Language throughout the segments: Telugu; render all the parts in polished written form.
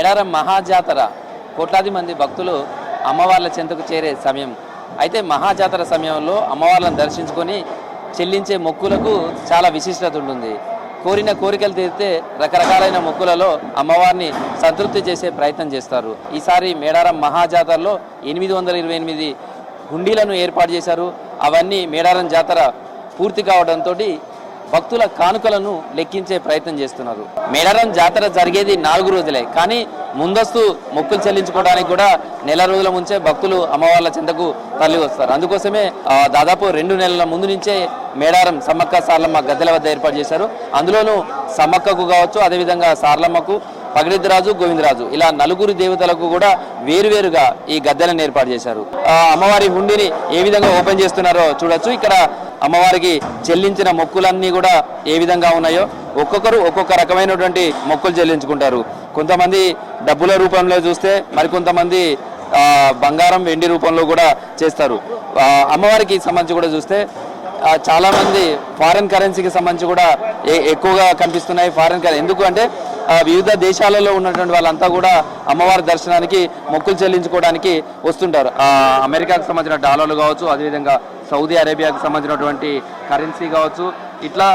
మేడారం మహాజాతర కోట్లాది మంది భక్తులు అమ్మవార్ల చెంతకు చేరే సమయం. అయితే మహాజాతర సమయంలో అమ్మవార్లను దర్శించుకొని చెల్లించే మొక్కులకు చాలా విశిష్టత ఉంటుంది. కోరిన కోరికలు తీరితే రకరకాలైన మొక్కులలో అమ్మవారిని సంతృప్తి చేసే ప్రయత్నం చేస్తారు. ఈసారి మేడారం మహాజాతరలో 828 హుండీలను ఏర్పాటు చేశారు. అవన్నీ మేడారం జాతర పూర్తి కావడంతో భక్తుల కానుకలను లెక్కించే ప్రయత్నం చేస్తున్నారు. మేడారం జాతర జరిగేది 4 రోజులే, కానీ ముందస్తు మొక్కులు చెల్లించుకోవడానికి కూడా నెల రోజుల ముంచే భక్తులు అమ్మవార్ల చెంతకు తరలి వస్తారు. అందుకోసమే దాదాపు 2 నెలల ముందు నుంచే మేడారం సమ్మక్క సార్లమ్మ గద్దెల వద్ద ఏర్పాటు చేశారు. అందులోనూ సమ్మక్కకు కావచ్చు, అదేవిధంగా సార్లమ్మకు, పగిడిద్దరాజు, గోవిందరాజు ఇలా 4 దేవతలకు కూడా వేరువేరుగా ఈ గద్దెలను ఏర్పాటు చేశారు. అమ్మవారి హుండీని ఏ విధంగా ఓపెన్ చేస్తున్నారో చూడొచ్చు. ఇక్కడ అమ్మవారికి చెల్లించిన మొక్కులన్నీ కూడా ఏ విధంగా ఉన్నాయో ఒక్కొక్కరు ఒక్కొక్క రకమైనటువంటి మొక్కులు చెల్లించుకుంటారు. కొంతమంది డబ్బుల రూపంలో చూస్తే మరికొంతమంది బంగారం, వెండి రూపంలో కూడా చేస్తారు. అమ్మవారికి సంబంధించి కూడా చూస్తే చాలా మంది ఫారెన్ కరెన్సీకి సంబంధించి కూడా ఎక్కువగా కనిపిస్తున్నాయి. ఫారెన్ కరెన్సీ ఎందుకు అంటే వివిధ దేశాలలో ఉన్నటువంటి వాళ్ళంతా కూడా అమ్మవారి దర్శనానికి మొక్కులు చెల్లించుకోవడానికి వస్తుంటారు. అమెరికాకు సంబంధించిన డాలర్లు కావచ్చు, అదేవిధంగా సౌదీ అరేబియాకు సంబంధించినటువంటి కరెన్సీ కావచ్చు, ఇట్లా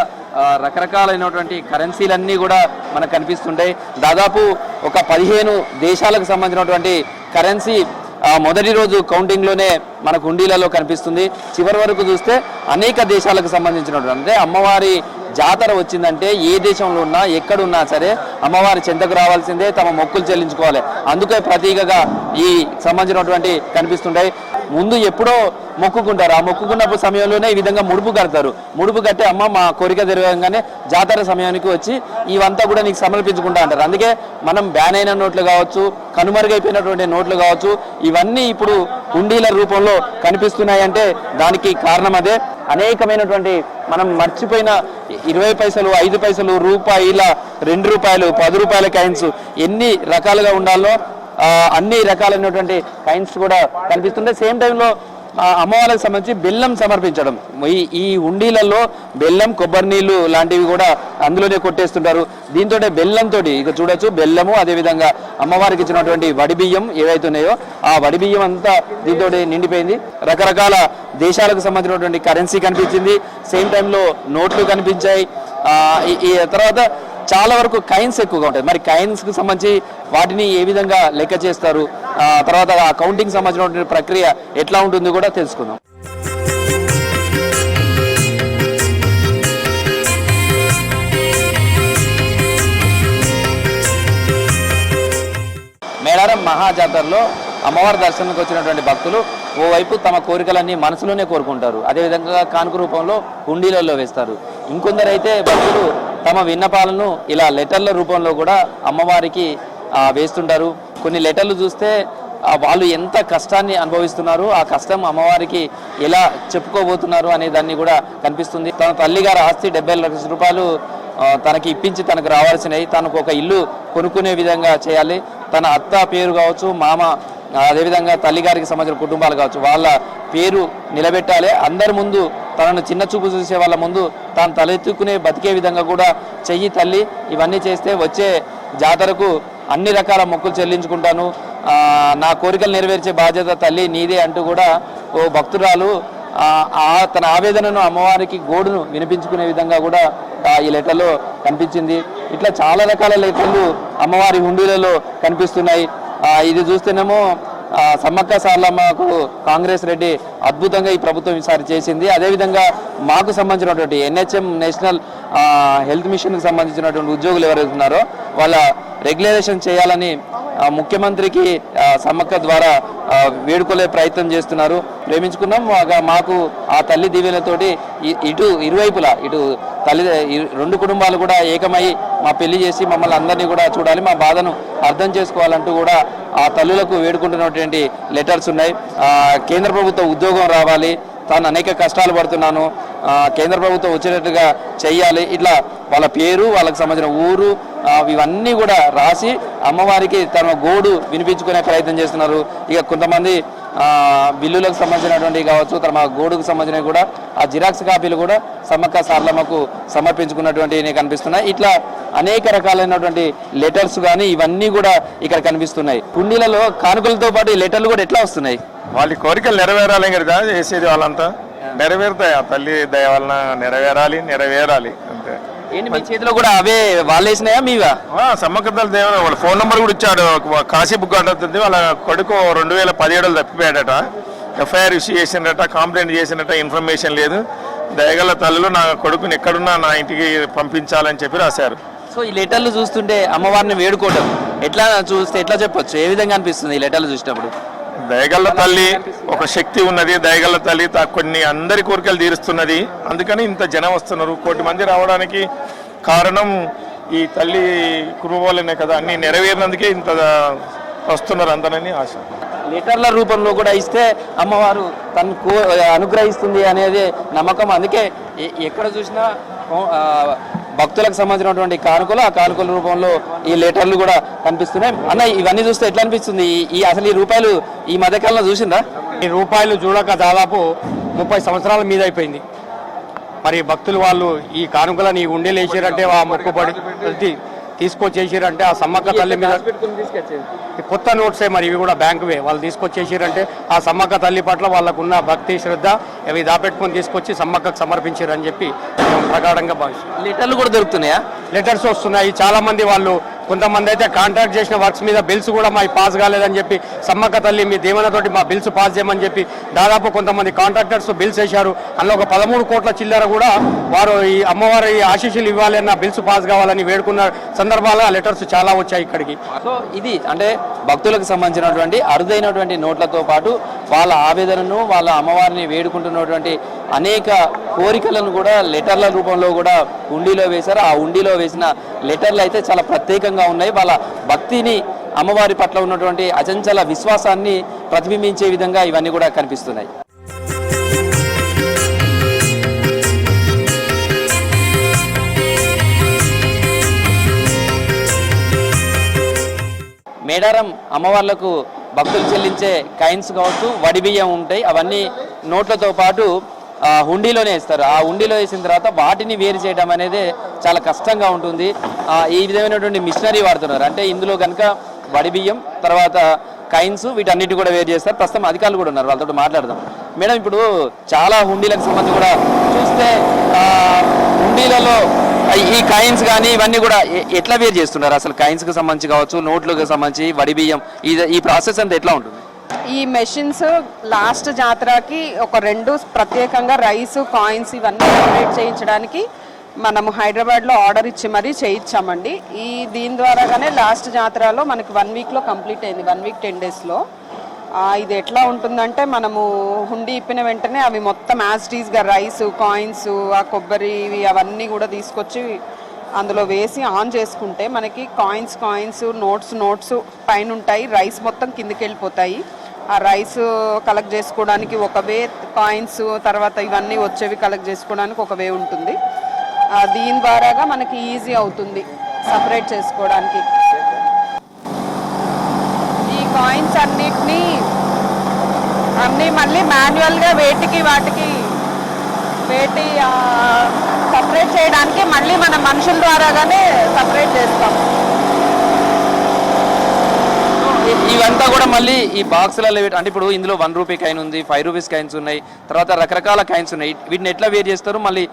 రకరకాలైనటువంటి కరెన్సీలన్నీ కూడా మనకు కనిపిస్తుంటాయి. దాదాపు ఒక 15 దేశాలకు సంబంధించినటువంటి కరెన్సీ మొదటి రోజు కౌంటింగ్లోనే మనకు హుండీలలో కనిపిస్తుంది. చివరి వరకు చూస్తే అనేక దేశాలకు సంబంధించినటువంటి, అంటే అమ్మవారి జాతర వచ్చిందంటే ఏ దేశంలో ఉన్నా ఎక్కడున్నా సరే అమ్మవారి చెంతకు రావాల్సిందే, తమ మొక్కులు చెల్లించుకోవాలి. అందుకే ప్రతీకగా ఈ సంబంధించినటువంటి కనిపిస్తుంటాయి. ముందు ఎప్పుడో మొక్కుకుంటారు. ఆ మొక్కుకున్నప్పుడు సమయంలోనే ఈ విధంగా ముడుపు కడతారు. ముడుపు కట్టి అమ్మ మా కోరిక తెరవగానే జాతర సమయానికి వచ్చి ఇవంతా కూడా నీకు సమర్పించుకుంటా అంటారు. అందుకే మనం బ్యాన్ అయిన నోట్లు కావచ్చు, కనుమరుగైపోయినటువంటి నోట్లు కావచ్చు, ఇవన్నీ ఇప్పుడు హుండీల రూపంలో కనిపిస్తున్నాయంటే దానికి కారణం అదే. అనేకమైనటువంటి మనం మర్చిపోయిన 20 పైసలు, 5 పైసలు, రూపాయిల, 2 రూపాయలు, 10 రూపాయల కాయిన్స్ ఎన్ని రకాలుగా ఉండాలో అన్ని రకాలైనటువంటి కాయిన్స్ కూడా కనిపిస్తుంటాయి. సేమ్ టైంలో అమ్మవారికి సంబంధించి బెల్లం సమర్పించడం, ఈ హుండీలలో బెల్లం, కొబ్బరి నీళ్లు లాంటివి కూడా అందులోనే కొట్టేస్తుంటారు. దీంతో బెల్లంతో ఇక చూడొచ్చు, బెల్లము, అదేవిధంగా అమ్మవారికి ఇచ్చినటువంటి వడి బియ్యం ఏవైతే ఉన్నాయో ఆ వడి బియ్యం అంతా దీంతో నిండిపోయింది. రకరకాల దేశాలకు సంబంధించినటువంటి కరెన్సీ కనిపించింది. సేమ్ టైంలో నోట్లు కనిపించాయి. ఈ తర్వాత చాలా వరకు కాయిన్స్ ఎక్కువగా ఉంటాయి. మరి కాయిన్స్కి సంబంధించి వాటిని ఏ విధంగా లెక్క చేస్తారు, తర్వాత ఆ కౌంటింగ్ సంబంధించినటువంటి ప్రక్రియ ఎట్లా ఉంటుంది కూడా తెలుసుకుందాం. మేడారం మహాజాతరలో అమ్మవారి దర్శనానికి వచ్చినటువంటి భక్తులు ఓవైపు తమ కోరికలన్నీ మనసులోనే కోరుకుంటారు, అదేవిధంగా కానుక రూపంలో హుండీలలో వేస్తారు. ఇంకొందరైతే భక్తులు తమ విన్నపాలను ఇలా లెటర్ల రూపంలో కూడా అమ్మవారికి వేస్తుంటారు. కొన్ని లెటర్లు చూస్తే వాళ్ళు ఎంత కష్టాన్ని అనుభవిస్తున్నారు, ఆ కష్టం అమ్మవారికి ఎలా చెప్పుకోబోతున్నారు అనే దాన్ని కూడా కనిపిస్తుంది. తన తల్లిగారి ఆస్తి 70 లక్షల రూపాయలు తనకి ఇప్పించి తనకు రావాల్సినవి, తనకు ఒక ఇల్లు కొనుక్కునే విధంగా చేయాలి. తన అత్త పేరు కావచ్చు, మామ, అదేవిధంగా తల్లిగారికి సంబంధించిన కుటుంబాలు కావచ్చు, వాళ్ళ పేరు నిలబెట్టాలి. అందరి ముందు తనను చిన్న చూపు చూసే వాళ్ళ ముందు తాను తలెత్తుకునే బతికే విధంగా కూడా చెయ్యి తల్లి, ఇవన్నీ చేస్తే వచ్చే జాతరకు అన్ని రకాల మొక్కులు చెల్లించుకుంటాను, నా కోరికలు నెరవేర్చే బాధ్యత తల్లి నీదే అంటూ కూడా ఓ భక్తురాలు తన ఆవేదనను అమ్మవారికి గోడును వినిపించుకునే విధంగా కూడా ఈ లెటర్లో కనిపించింది. ఇట్లా చాలా రకాల లెటర్లు అమ్మవారి హుండీలలో కనిపిస్తున్నాయి. ఇది చూస్తేనేమో సమ్మక్క సార్లమ్మకు కాంగ్రెస్ రెడ్డి అద్భుతంగా ఈ ప్రభుత్వం ఈసారి చేసింది. అదేవిధంగా మాకు సంబంధించినటువంటి NHM నేషనల్ హెల్త్ మిషన్కి సంబంధించినటువంటి ఉద్యోగులు ఎవరైతే ఉన్నారో వాళ్ళ రెగ్యులరేషన్ చేయాలని ముఖ్యమంత్రికి సమ్మక్క ద్వారా వేడుకొలే ప్రయత్నం చేస్తున్నారు. ప్రేమించుకున్నాం, మాకు ఆ తల్లి దీవెనతోటి ఇటు ఇరువైపులా, ఇటు తల్లి 2 కుటుంబాలు కూడా ఏకమై మా పెళ్లి చేసి మమ్మల్ని అందరినీ కూడా చూడాలి, మా బాధను అర్థం చేసుకోవాలంటూ కూడా ఆ తల్లులకు వేడుకుంటున్నటువంటి లెటర్స్ ఉన్నాయి. కేంద్ర ప్రభుత్వ ఉద్యోగం రావాలి, తాను అనేక కష్టాలు పడుతున్నాను, కేంద్ర ప్రభుత్వం వచ్చేటట్టుగా చెయ్యాలి, ఇట్లా వాళ్ళ పేరు, వాళ్ళకి సంబంధించిన ఊరు, ఇవన్నీ కూడా రాసి అమ్మవారికి తన గోడు వినిపించుకునే ప్రయత్నం చేస్తున్నారు. ఇక కొంతమంది బిల్లులకు సంబంధించినటువంటి కావచ్చు, తర్వాత గోడుకు సంబంధించినవి కూడా ఆ జిరాక్స్ కాపీలు కూడా సమ్మక్క సారలమ్మకు సమర్పించుకున్నటువంటి కనిపిస్తున్నాయి. ఇట్లా అనేక రకాలైనటువంటి లెటర్స్ కానీ ఇవన్నీ కూడా ఇక్కడ కనిపిస్తున్నాయి. కుండీలలో కానుకలతో పాటు ఈ లెటర్లు కూడా ఎట్లా వస్తున్నాయి? వాళ్ళ కోరికలు నెరవేరాలి కదా చేసేది, వాళ్ళంతా నెరవేరుతాయి. ఆ తల్లి దయ వలన నెరవేరాలి అంతే. ఏంటి మీ చేతిలో కూడా అవే వాళ్ళు వేసినాయా మీవా? సమ్మక్క తల్లి దేవ వాళ్ళ ఫోన్ నెంబర్ కూడా ఇచ్చాడు. కాశీ బుక్ అంటుంది. వాళ్ళ కొడుకు 2017లో తప్పిపోయాడట. ఎఫ్ఐఆర్ ఇష్యూ చేసినట, కంప్లైంట్ చేసినట్ట, ఇన్ఫర్మేషన్ లేదు. దయగల తల్లులు నా కొడుకుని ఎక్కడున్నా నా ఇంటికి పంపించాలని చెప్పి రాశారు. సో ఈ లెటర్లు చూస్తుంటే అమ్మవారిని వేడుకోవడం ఎట్లా చూస్తే ఎట్లా చెప్పొచ్చు, ఏ విధంగా అనిపిస్తుంది ఈ లెటర్లు చూసినప్పుడు? దయగల్ల తల్లి ఒక శక్తి ఉన్నది. దయగల్ల తల్లి కొన్ని అందరి కోరికలు తీరుస్తున్నది. అందుకని ఇంత జనం వస్తున్నారు. 1 కోటి మంది రావడానికి కారణం ఈ తల్లి కృప వల్లనే కదా. అన్ని నెరవేరినందుకే ఇంత వస్తున్నారు అందరని ఆశ. లెటర్ల రూపంలో కూడా ఇస్తే అమ్మవారు తనకు అనుగ్రహిస్తుంది అనేది నమ్మకం. అందుకే ఎక్కడ చూసినా భక్తులకు సంబంధించినటువంటి కానుకలు, ఆ కానుకల రూపంలో ఈ లెటర్లు కూడా కనిపిస్తున్నాయి. అన్న ఇవన్నీ చూస్తే ఎట్లా అనిపిస్తుంది? అసలు ఈ రూపాయలు ఈ మధ్యకాలంలో చూసిందా? ఈ రూపాయలు చూడక దాదాపు 30 సంవత్సరాల మీద అయిపోయింది. మరి భక్తులు వాళ్ళు ఈ కానుకలను ఈ ఉండేలు వేసారంటే ఆ మొక్కుబడి తీసుకొచ్చేసారంటే ఆ సమ్మక్క తల్లి మీద కొత్త నోట్సే మరి ఇవి కూడా బ్యాంకువే వాళ్ళు తీసుకొచ్చేసారంటే ఆ సమ్మక్క తల్లి పట్ల వాళ్ళకున్న భక్తి శ్రద్ధ అవి దాపెట్టుకొని తీసుకొచ్చి సమ్మక్కకు సమర్పించారని చెప్పి ప్రగాఢంగా భావిస్తారు. లెటర్లు కూడా దొరుకుతున్నాయా? లెటర్స్ వస్తున్నాయి. చాలా మంది వాళ్ళు కొంతమంది అయితే కాంట్రాక్ట్ చేసిన వర్క్స్ మీద బిల్స్ కూడా మా పాస్ కాలేదని చెప్పి సమ్మక్క తల్లి మీ దేవనతోటి మా బిల్స్ పాస్ చేయమని చెప్పి దాదాపు కొంతమంది కాంట్రాక్టర్స్ బిల్స్ వేశారు. అందులో ఒక 13 కోట్ల చిల్లర కూడా వారు ఈ అమ్మవారి ఆశీస్సులు ఇవ్వాలి అన్న బిల్స్ పాస్ కావాలని వేడుకున్న సందర్భాల లెటర్స్ చాలా వచ్చాయి ఇక్కడికి. సో ఇది అంటే భక్తులకు సంబంధించినటువంటి అరుదైనటువంటి నోట్లతో పాటు వాళ్ళ ఆవేదనను, వాళ్ళ అమ్మవారిని వేడుకుంటున్నటువంటి అనేక కోరికలను కూడా లెటర్ల రూపంలో కూడా హుండీలో వేశారు. ఆ హుండీలో వేసిన లెటర్లు అయితే చాలా ప్రత్యేకంగా ఉన్నాయి. వాళ్ళ భక్తిని, అమ్మవారి పట్ల ఉన్నటువంటి అచంచల విశ్వాసాన్ని ప్రతిబింబించే విధంగా ఇవన్నీ కూడా కనిపిస్తున్నాయి. మేడారం అమ్మవార్లకు భక్తులు చెల్లించే కాయిన్స్ కావచ్చు, వడి బియ్యం ఉంటాయి. అవన్నీ నోట్లతో పాటు హుండీలోనే వేస్తారు. ఆ హుండీలో వేసిన తర్వాత వాటిని వేరు చేయడం అనేది చాలా కష్టంగా ఉంటుంది. ఈ విధమైనటువంటి మిషనరీ వాడుతున్నారు. అంటే ఇందులో కనుక వడి బియ్యం, తర్వాత కాయిన్స్, వీటన్నిటి కూడా వేరు చేస్తారు. ప్రస్తుతం అధికారులు కూడా ఉన్నారు, వాళ్ళతో మాట్లాడదాం. మేడం, ఇప్పుడు చాలా హుండీలకు సంబంధించి కూడా చూస్తే హుండీలలో ఈ కాయిన్స్ కానీ ఇవన్నీ కూడా ఎట్లా వేరు చేస్తున్నారు? అసలు కాయిన్స్కి సంబంధించి కావచ్చు, నోట్లకు సంబంధించి వడి బియ్యం, ఈ ప్రాసెస్ అంతా ఎట్లా ఉంటుంది? ఈ మెషిన్స్ లాస్ట్ జాతరకి ఒక 2 ప్రత్యేకంగా రైస్, కాయిన్స్ ఇవన్నీ సెపరేట్ చేయించడానికి మనము హైదరాబాద్లో ఆర్డర్ ఇచ్చి మరీ చేయించామండి. దీని ద్వారాగానే లాస్ట్ జాతరలో మనకి 1 వీక్లో కంప్లీట్ అయింది. 1 వీక్ 10 డేస్లో. ఇది ఎట్లా ఉంటుందంటే మనము హుండీ ఇప్పిన వెంటనే అవి మొత్తం యాజ్ ఇట్ ఈస్గా రైస్, కాయిన్స్, ఆ కొబ్బరి ఇవి అవన్నీ కూడా తీసుకొచ్చి అందులో వేసి ఆన్ చేసుకుంటే మనకి కాయిన్స్, నోట్స్ పైన ఉంటాయి. రైస్ మొత్తం కిందికి వెళ్ళిపోతాయి. ఆ రైస్ కలెక్ట్ చేసుకోవడానికి ఒక వే, కాయిన్స్ తర్వాత ఇవన్నీ వచ్చేవి కలెక్ట్ చేసుకోవడానికి ఒక వే ఉంటుంది. దీని ద్వారాగా మనకి ఈజీ అవుతుంది సపరేట్ చేసుకోవడానికి. ఈ కాయిన్స్ అన్నీ మళ్ళీ మాన్యువల్గా వాటికి సపరేట్ చేయడానికి మళ్ళీ మన మనుషుల ద్వారాగానే సపరేట్ చేస్తాం. ఇవంతా కూడా మళ్ళీ ఈ బాక్సులలో అంటే ఇప్పుడు ఇందులో 1 రూపీ కాయిన్ ఉంది, 5 రూపీస్ కాయిన్స్ ఉన్నాయి, తర్వాత రకరకాల కాయిన్స్ ఉన్నాయి. వీటిని ఎట్లా వేరు చేస్తారు? మళ్ళీ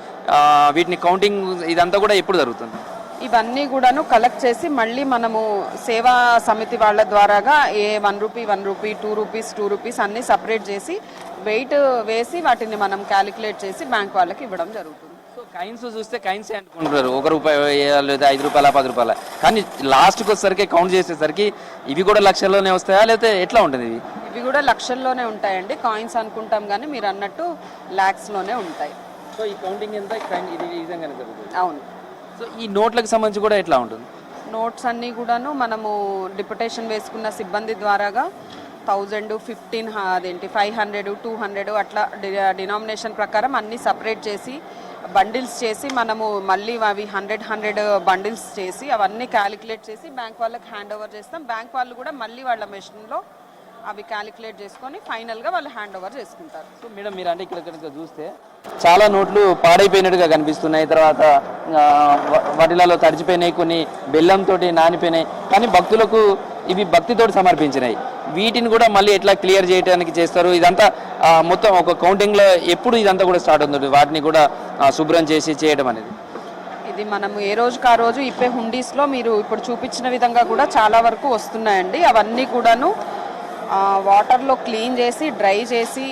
వీటిని కౌంటింగ్ ఇదంతా కూడా ఎప్పుడు జరుగుతుంది? ఇవన్నీ కూడాను కలెక్ట్ చేసి మళ్ళీ మనము సేవా సమితి వాళ్ళ ద్వారాగా 1 రూపీ 2 రూపీస్ అన్నీ సపరేట్ చేసి వెయిట్ వేసి వాటిని మనం క్యాలిక్యులేట్ చేసి బ్యాంక్ వాళ్ళకి ఇవ్వడం జరుగుతుంది. సో కాయిన్స్ చూస్తే కాయిన్స్ అనుకుంటున్నారు, 1 రూపాయి లేదా 5 రూపాయల 10 రూపాయల, కానీ లాస్ట్కి వచ్చేసరికి కౌంట్ చేసేసరికి ఇవి కూడా లక్షల్లోనే వస్తాయా లేకపోతే ఎట్లా ఉంటుంది? ఇవి కూడా లక్షల్లోనే ఉంటాయండి. కాయిన్స్ అనుకుంటాం కానీ మీరు అన్నట్టు ల్యాక్స్లోనే ఉంటాయి. సో ఈ కౌంటింగ్ ఎంత ఇది ఈ విధంగానే జరుగుతుంది? అవును. సో ఈ నోట్లకు సంబంధించి కూడా ఎట్లా ఉంటుంది? నోట్స్ అన్నీ కూడాను మనము డిప్యుటేషన్ వేసుకున్న సిబ్బంది ద్వారాగా 1000, 1500, 500, 200 అట్లా డినామినేషన్ ప్రకారం అన్నీ సపరేట్ చేసి బండిల్స్ చేసి మనము మళ్ళీ అవి 100 బండిల్స్ చేసి అవన్నీ క్యాలిక్యులేట్ చేసి బ్యాంక్ వాళ్ళకి హ్యాండ్ ఓవర్ చేస్తాం. బ్యాంక్ వాళ్ళు కూడా మళ్ళీ వాళ్ళ మెషిన్లో అవి క్యాలిక్యులేట్ చేసుకొని ఫైనల్గా వాళ్ళు హ్యాండ్ ఓవర్ చేసుకుంటారు. సో మేడం మీరు అంటే ఇక్కడ కనుక చూస్తే చాలా నోట్లు పాడైపోయినట్టుగా కనిపిస్తున్నాయి, తర్వాత వాటిలలో తడిచిపోయినాయి, కొన్ని బెల్లంతో నానిపోయినాయి, కానీ భక్తులకు ఇవి భక్తితోటి సమర్పించినాయి. వీటిని కూడా మళ్ళీ ఎట్లా క్లియర్ చేయడానికి చేస్తారు? ఇదంతా మొత్తం ఒక కౌంటింగ్లో ఎప్పుడు ఇదంతా కూడా స్టార్ట్ అవుతుంది, వాటిని కూడా శుభ్రం చేసి చేయడం అనేది? ఇది మనము ఏ రోజుకి ఆ రోజు ఇప్పే హుండీస్లో మీరు ఇప్పుడు చూపించిన విధంగా కూడా చాలా వరకు వస్తున్నాయండి. అవన్నీ కూడాను వాటర్లో క్లీన్ చేసి డ్రై చేసి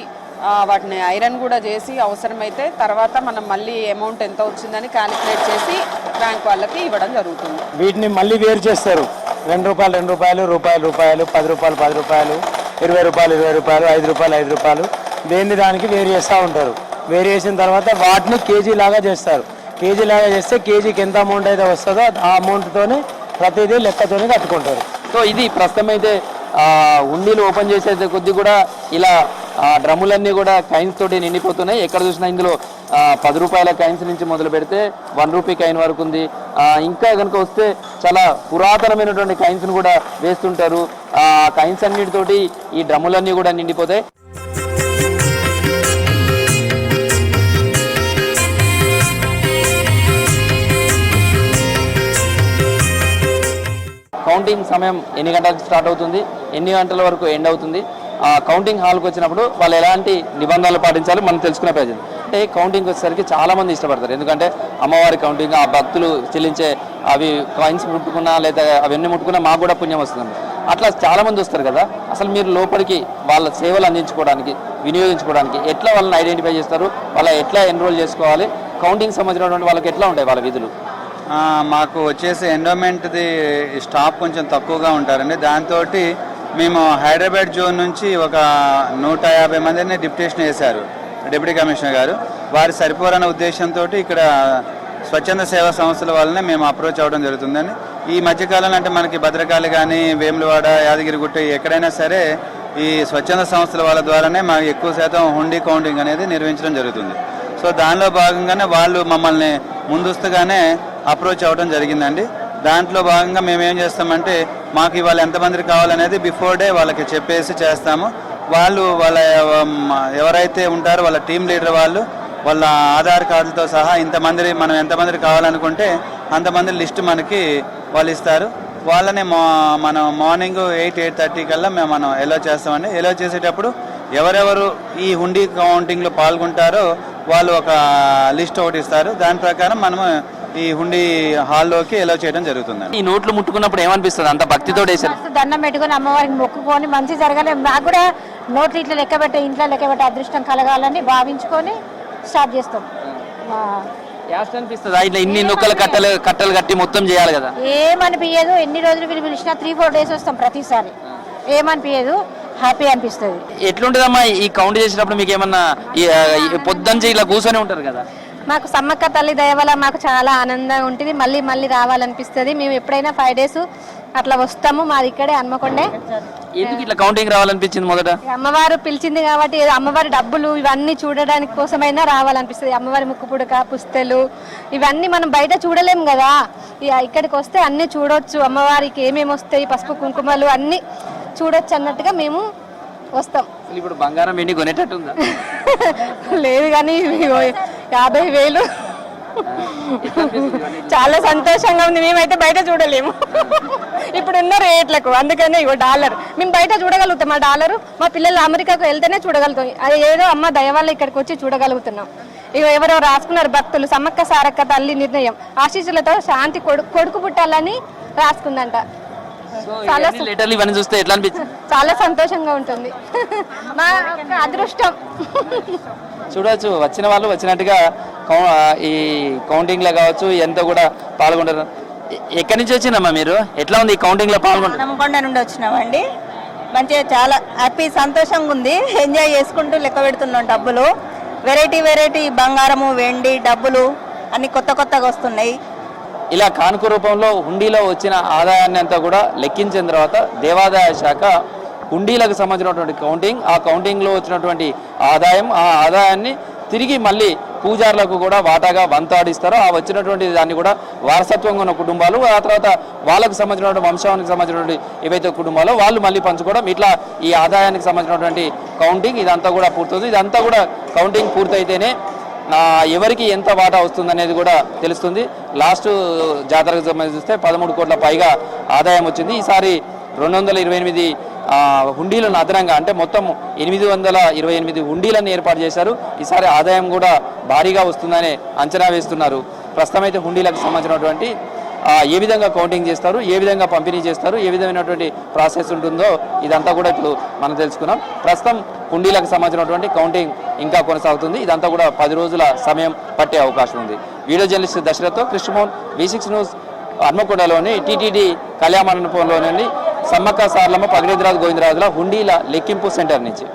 వాటిని ఐరన్ కూడా చేసి అవసరమైతే తర్వాత మనం మళ్ళీ అమౌంట్ ఎంత వచ్చిందని క్యాలిక్యులేట్ చేసి బ్యాంక్ వాళ్ళకి ఇవ్వడం జరుగుతుంది. వీటిని మళ్ళీ వేరు చేస్తారు. ₹2 రూపాయలు, రూపాయలు, ₹10 10 రూపాయలు, ₹20 20, ₹5 5 దేన్ని దానికి వేరు చేస్తూ ఉంటారు. వేరు చేసిన తర్వాత వాటిని కేజీ లాగా చేస్తారు. కేజీ లాగా చేస్తే కేజీకి ఎంత అమౌంట్ అయితే వస్తుందో ఆ అమౌంట్తోనే ప్రతిదీ లెక్కతోనే కట్టుకుంటారు. సో ఇది ప్రస్తుతం అయితే హుండీలు ఓపెన్ చేసే కొద్ది కూడా ఇలా డ్రమ్ములన్నీ కూడా కైన్స్ తోటి నిండిపోతున్నాయి. ఎక్కడ చూసినా ఇందులో ₹10 కైన్స్ నుంచి మొదలు పెడితే ₹1 కైన్ వరకు ఉంది. ఇంకా కనుక వస్తే చాలా పురాతనమైనటువంటి కైన్స్ను కూడా వేస్తుంటారు. కైన్స్ అన్నిటితోటి ఈ డ్రమ్ములన్నీ కూడా నిండిపోతాయి. కౌంటింగ్ సమయం ఎన్ని గంటలకు స్టార్ట్ అవుతుంది, ఎన్ని గంటల వరకు ఎండ్ అవుతుంది, కౌంటింగ్ హాల్కి వచ్చినప్పుడు వాళ్ళు ఎలాంటి నిబంధనలు పాటించాలో మనం తెలుసుకునే ప్రయోజనం. అంటే కౌంటింగ్ వచ్చేసరికి చాలామంది ఇష్టపడతారు, ఎందుకంటే అమ్మవారి కౌంటింగ్, ఆ భక్తులు చెల్లించే అవి కాయిన్స్ ముట్టుకున్నా లేదా అవన్నీ ముట్టుకున్నా మాకు కూడా పుణ్యం వస్తుంది. అట్లా చాలామంది వస్తారు కదా, అసలు మీరు లోపలికి వాళ్ళ సేవలు అందించుకోవడానికి, వినియోగించుకోవడానికి ఎట్లా వాళ్ళని ఐడెంటిఫై చేస్తారు, వాళ్ళ ఎట్లా ఎన్రోల్ చేసుకోవాలి, కౌంటింగ్ సంబంధించినటువంటి వాళ్ళకి ఎట్లా ఉంటాయి వాళ్ళ విధులు? మాకు వచ్చేసి ఎండోమెంట్ది స్టాఫ్ కొంచెం తక్కువగా ఉంటారండి. దాంతో మేము హైదరాబాద్ జోన్ నుంచి ఒక 150 మందిని డిప్యుటేషన్ వేశారు డిప్యూటీ కమిషనర్ గారు. వారి సరిపోరన్న ఉద్దేశంతో ఇక్కడ స్వచ్ఛంద సేవా సంస్థల వల్లనే మేము అప్రోచ్ అవ్వడం జరుగుతుందండి. ఈ మధ్యకాలంలో అంటే మనకి భద్రకాళి కానీ, వేములవాడ, యాదగిరిగుట్ట ఎక్కడైనా సరే ఈ స్వచ్ఛంద సంస్థల వాళ్ళ ద్వారానే మాకు ఎక్కువ శాతం హుండీ కౌంటింగ్ అనేది నిర్వహించడం జరుగుతుంది. సో దానిలో భాగంగానే వాళ్ళు మమ్మల్ని ముందస్తుగానే అప్రోచ్ అవ్వడం జరిగిందండి. దాంట్లో భాగంగా మేము ఏం చేస్తామంటే మాకు ఇవాళ ఎంతమందికి కావాలనేది బిఫోర్ డే వాళ్ళకి చెప్పేసి చేస్తాము. వాళ్ళు వాళ్ళ ఎవరైతే ఉంటారో వాళ్ళ టీం లీడర్ వాళ్ళు వాళ్ళ ఆధార్ కార్డులతో సహా ఇంతమంది మనం ఎంతమందికి కావాలనుకుంటే అంతమంది లిస్ట్ మనకి వాళ్ళు ఇస్తారు. వాళ్ళని మనం మార్నింగ్ 8-8:30 కల్లా మనం ఎలో చేస్తామండి. ఎలో చేసేటప్పుడు ఎవరెవరు ఈ హుండీ కౌంటింగ్లో పాల్గొంటారో వాళ్ళు ఒక లిస్ట్ ఒకటి ఇస్తారు. దాని ప్రకారం మనము ఈ హుండీ హాల్లోకి ఎలో చేయడం జరుగుతుందండి. ఈ నోట్లు ముట్టుకున్నప్పుడు ఏమనిపిస్తుంది? అంత భక్తితో దండం పెట్టుకుని అమ్మవారికి మొక్కుకొని మంచి జరగాలి, మాకు కూడా నోట్లు ఇట్లా లెక్కబెట్టే ఇంట్లో లెక్కబెట్టే అదృష్టం కలగాలని భావించుకొని స్టార్ట్ చేస్తాం. అనిపిస్తుంది ఇట్లా ఇన్ని నొక్కలు కట్టలు కట్టి మొత్తం చేయాలి కదా? ఏమనిపించదు. ఎన్ని రోజులు పిలిచినా 3-4 days వస్తాం ప్రతిసారి. ఏమనిపించదు, హ్యాపీ అనిపిస్తుంది. ఎట్లుంటదమ్మా ఈ కౌంట్ చేసేటప్పుడు? మీకు ఏమన్నా పొద్దుంచి ఇలా కూర్చొని ఉంటారు కదా? మాకు సమ్మక్క తల్లి దయ వల్ల మాకు చాలా ఆనందంగా ఉంటుంది. మళ్ళీ మళ్ళీ రావాలనిపిస్తుంది. మేము ఎప్పుడైనా 5 days అట్లా వస్తాము. మాది ఇక్కడే హన్మకొండే. ఎందుకు ఇట్లా కౌంటింగ్ రావాలనిపించింది? మొదట అమ్మవారు పిలిచింది కాబట్టి, అమ్మవారి డబ్బులు ఇవన్నీ చూడడానికి కోసమైనా రావాలనిపిస్తుంది. అమ్మవారి ముక్కు పుడక, పుస్తలు ఇవన్నీ మనం బయట చూడలేము కదా. ఇక్కడికి వస్తే అన్నీ చూడొచ్చు. అమ్మవారికి ఏమేమి వస్తాయి, పసుపు కుంకుమలు అన్నీ చూడొచ్చు అన్నట్టుగా మేము వస్తాం. ఇప్పుడు బంగారం వెండి కొనేటట్టుందా? లేదు కానీ 50,000 చాలా సంతోషంగా ఉంది. మేమైతే బయట చూడలేము ఇప్పుడున్న రేట్లకు. అందుకనే ఇగో $1 మేము బయట చూడగలుగుతాం. ఆ $1 మా పిల్లలు అమెరికాకు వెళ్తేనే చూడగలుగుతాం. అది ఏదో అమ్మ దయ వల్ల ఇక్కడికి వచ్చి చూడగలుగుతున్నాం. ఇక ఎవరో రాసుకున్నారు భక్తులు, సమ్మక్క సారక్క తల్లి నిర్ణయం ఆశీస్సులతో శాంతి కొడుకు పుట్టాలని రాసుకుందంట. ఇవన్నీ చూస్తే ఎట్లా అనిపించింది? చాలా సంతోషంగా ఉంటుంది. మా అదృష్టం. చూడవచ్చు, వచ్చిన వాళ్ళు వచ్చినట్టుగా ఈ కౌంటింగ్ లో కావచ్చు ఎంతో కూడా పాల్గొంటారు. ఎక్కడి నుంచి వచ్చిందమ్మా మీరు? ఎట్లా ఉంది ఈ కౌంటింగ్ లో పాల్గొంటారు? హన్మకొండ నుండి వచ్చినామండి. మంచిగా చాలా హ్యాపీ, సంతోషంగా ఉంది. ఎంజాయ్ చేసుకుంటూ లెక్క పెడుతున్నాం డబ్బులు. వెరైటీ బంగారము, వెండి, డబ్బులు అన్ని కొత్తగా వస్తున్నాయి. ఇలా కానుక రూపంలో హుండీలో వచ్చిన ఆదాయాన్ని అంతా కూడా లెక్కించిన తర్వాత దేవాదాయ శాఖ హుండీలకు సంబంధించినటువంటి కౌంటింగ్, ఆ కౌంటింగ్లో వచ్చినటువంటి ఆదాయం, ఆ ఆదాయాన్ని తిరిగి మళ్ళీ పూజారులకు కూడా వాటాగా వంతాడిస్తారో ఆ వచ్చినటువంటి దాన్ని కూడా వారసత్వంగా ఉన్న కుటుంబాలు, ఆ తర్వాత వాళ్ళకు సంబంధించినటువంటి వంశానికి సంబంధించినటువంటి ఏవైతే కుటుంబాలో వాళ్ళు మళ్ళీ పంచుకోవడం, ఇట్లా ఈ ఆదాయానికి సంబంధించినటువంటి కౌంటింగ్ ఇదంతా కూడా పూర్తవుతుంది. ఇదంతా కూడా కౌంటింగ్ పూర్తయితేనే ఎవరికి ఎంత వాటా వస్తుంది అనేది కూడా తెలుస్తుంది. లాస్ట్ జాతరకు సంబంధిస్తే 13 కోట్ల పైగా ఆదాయం వచ్చింది. ఈసారి 228 హుండీలను అదనంగా అంటే మొత్తం 828 హుండీలను ఏర్పాటు చేశారు. ఈసారి ఆదాయం కూడా భారీగా వస్తుందని అంచనా వేస్తున్నారు. ప్రస్తుతం అయితే హుండీలకు సంబంధించినటువంటి ఏ విధంగా కౌంటింగ్ చేస్తారు, ఏ విధంగా పంపిణీ చేస్తారు, ఏ విధమైనటువంటి ప్రాసెస్ ఉంటుందో ఇదంతా కూడా ఇప్పుడు మనం తెలుసుకున్నాం. ప్రస్తుతం హుండీలకు సంబంధించినటువంటి కౌంటింగ్ ఇంకా కొనసాగుతుంది. ఇదంతా కూడా 10 రోజుల సమయం పట్టే అవకాశం ఉంది. వీడియో జర్నలిస్ట్ దశరథ్తో కృష్ణమోహన్, V6 న్యూస్, హన్మకొండలోని టీటీడీ కళ్యాణ మండపంలోని సమ్మక్క సారలమ్మ పగడేదిరాజు గోవిందరాజుల హుండీల లెక్కింపు సెంటర్ నుంచి.